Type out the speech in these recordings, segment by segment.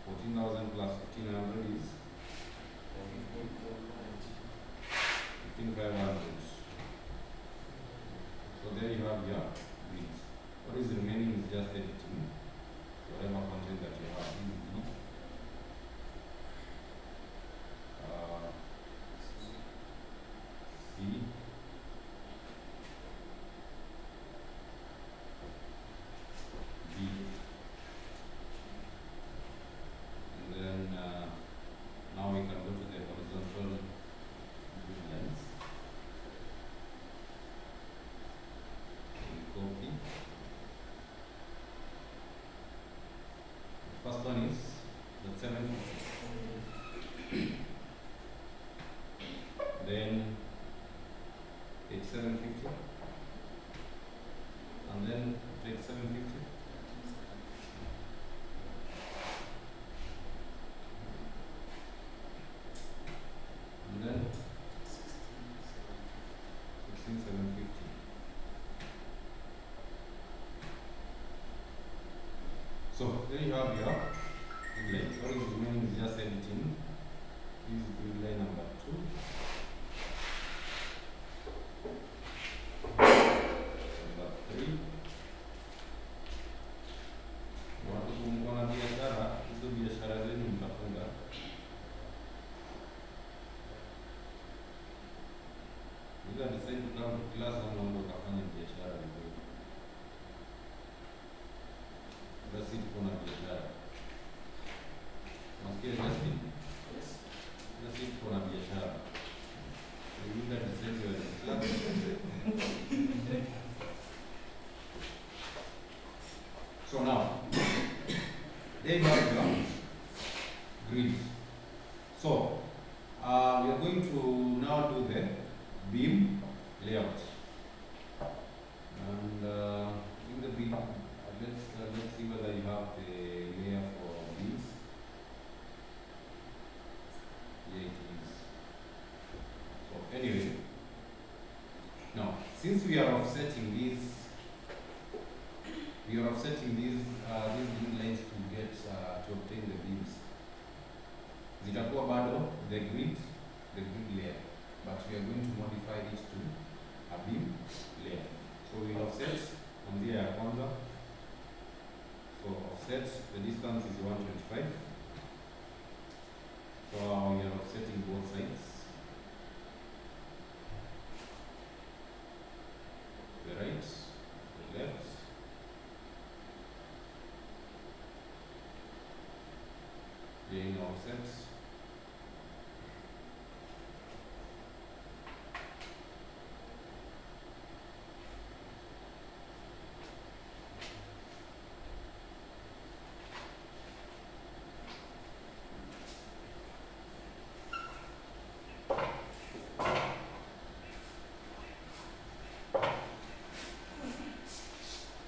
14,000 plus 1,500 is 15,500. So there you have your grids. What is remaining is just editing whatever content that you have in the C, B, and then now we can go to the horizontal grid lines and copy. The first one is the 750. Then page 750, and then page 750. And then 16,750. So there you have your grid lines. What is remaining is just editing. This is grid line number 2. Number 3. Watu kumkuwa na biashara, hizo biashara zenu mtafunga. Either decide to come to class ama ndo kafanya biashara vizuri. Basi tuko na biashara. Nasikia Justin? Basi tuko na biashara. You either decide you are in class. So now, there you have your grid. So, we are going to now do the beam layout. And in the beam, let's see whether you have the layer for beams. Yeah, it is. So anyway, now since we are offsetting these grid lines to get to obtain the beams, zitakuwa bado the grid layer, but we are going to modify it to a beam layer. So we offset on the ya kwanza. So offset, the distance is 125. So we are offsetting both sides. The right, the left. Doing offset.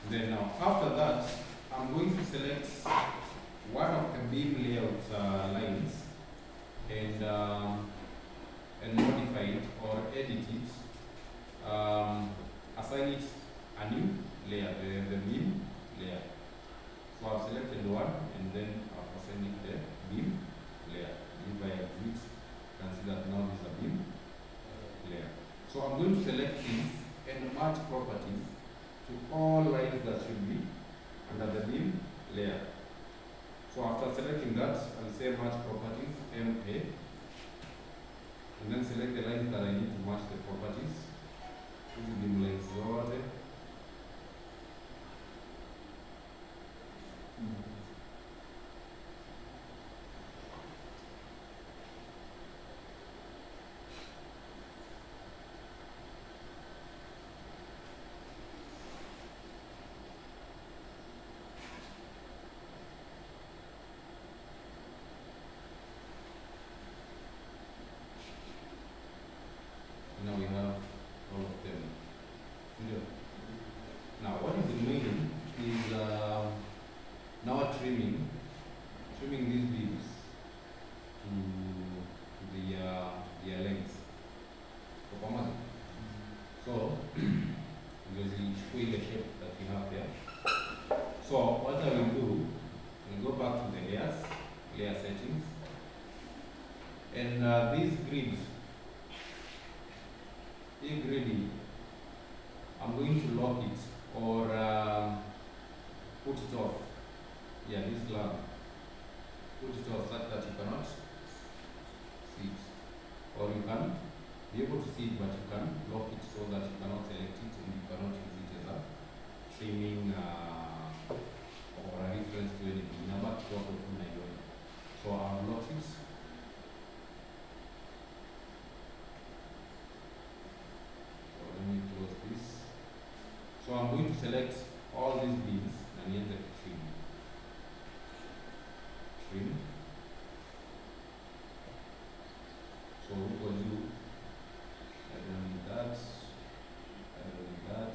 Then now, after that, I'm going to select one of the beam layout lines and modify it or edit it, assign it a new layer, the beam layer. So I've selected one and then I've assigned it the beam layer. If I exit, you can see that now this is a beam layer. So I'm going to select this and match properties to all lines that should be under the beam layer. So after selecting that, I'll say match properties, MA, and then select the lines that I need to match the properties. This is beam lines zote. Now we have all of them. Now what is remaining is now layer settings, and this grid, I'm going to lock it or put it off. Yeah, this lamp, put it off such that you cannot see it, or you can be able to see it, but you can lock it so that you cannot select it and you cannot use it as a trimming or a reference to anything. Number so I've locked it. So let me close this. So I'm going to select all these beans and enter trim. So what do I don't need that. I don't need that.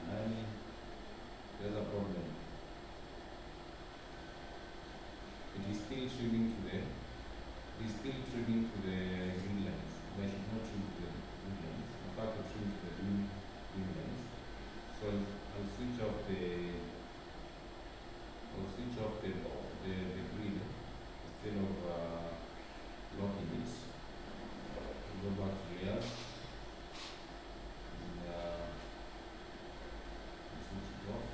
I need there's a problem. It is still trimming to the green lines. But I should not trim to the green lines. In fact, I'll trim to the green lines. So I'll switch off the grid instead of locking it. Go back to layers and switch it off.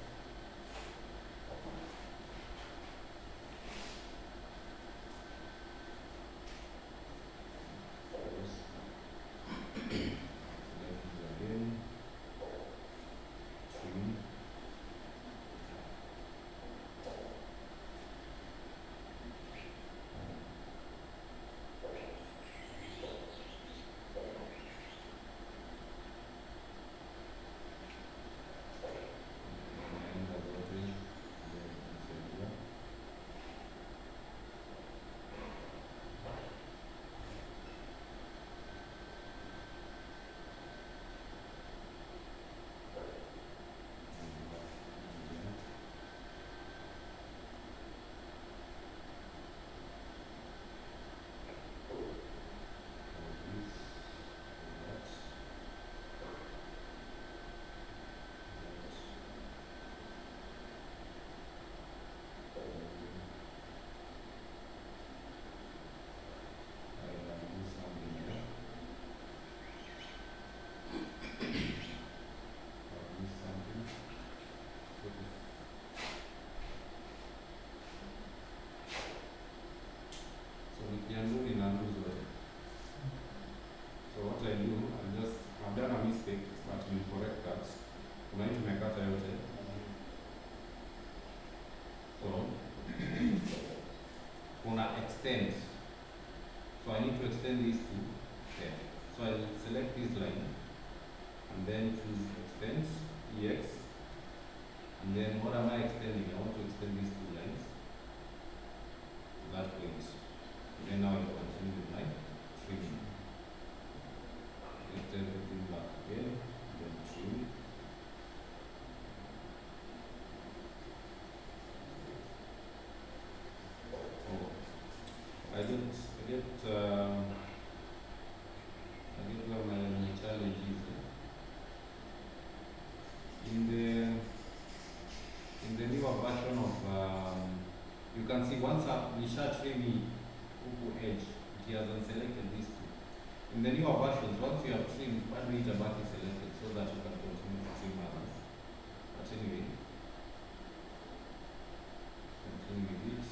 Extend. So I need to extend these two there. So I'll select this line and then choose extend EX, and then what am I extending? I want to extend these two lines to that point. And then now I continue with my trimming. Lift everything back again, then trim. I get where my challenge is. In the newer version of you can see once we start trimming edge, it has unselected these two. In the newer versions, once you have trimmed, one meter back is selected so that you can continue to trim others. But anyway, continue with this.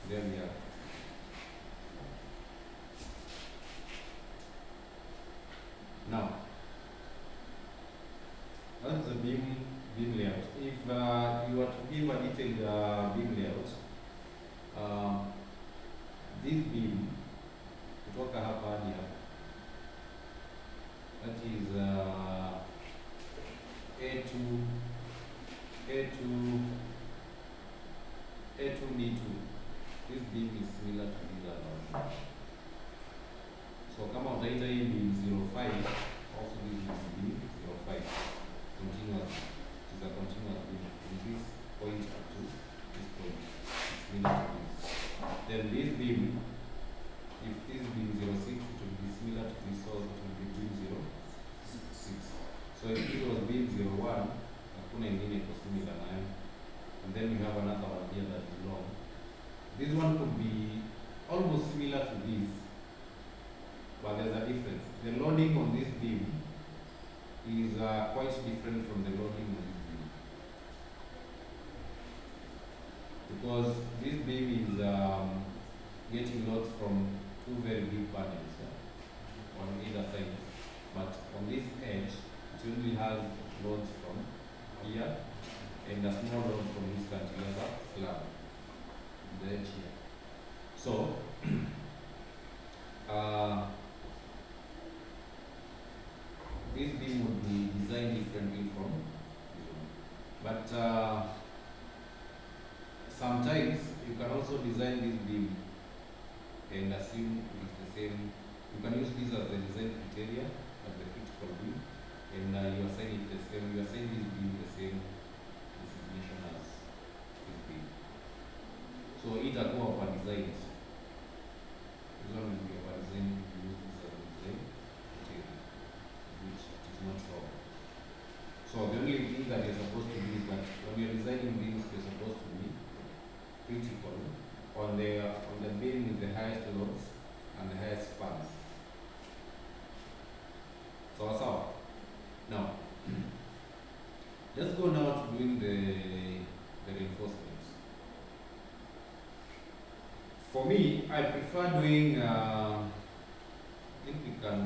There we are. Now, that's the beam layout. If you were to give a detailed beam layout, this beam kutoka hapa hadi hapa, that is A2 D2. This beam is similar to this other one. So kama utaita hii beam 05, also this is beam 05. Continuous. It is a continuous beam from this point up to this point. It's similar to this. Then this beam, if this beam 06, it will be similar to this also, it will be beam 06. So if this was beam 01, hakuna ingine iko similar nayo. And then we have another one here that is long. This one could be almost similar to this, but there's a difference. The loading on this beam is quite different from the loading on this beam, because this beam is getting loads from two very big panels on either side, but on this edge it only has loads from here and a small load from this cantilever slab, the edge here. So this beam would be designed differently from this one. But sometimes you can also design this beam and assume it's the same. You can use this as the design criteria, as the critical beam, and you assign it the same. You assign this beam the same designation as this beam. So it will go over design. This one will be over design. You use this as a design criteria, which is not so. So the only thing that you're supposed to do is that when you're designing beams, you're supposed to be critical on the beam with the highest loads and the highest spans. So now let's go now to doing the reinforcements. For me, I prefer doing I think we can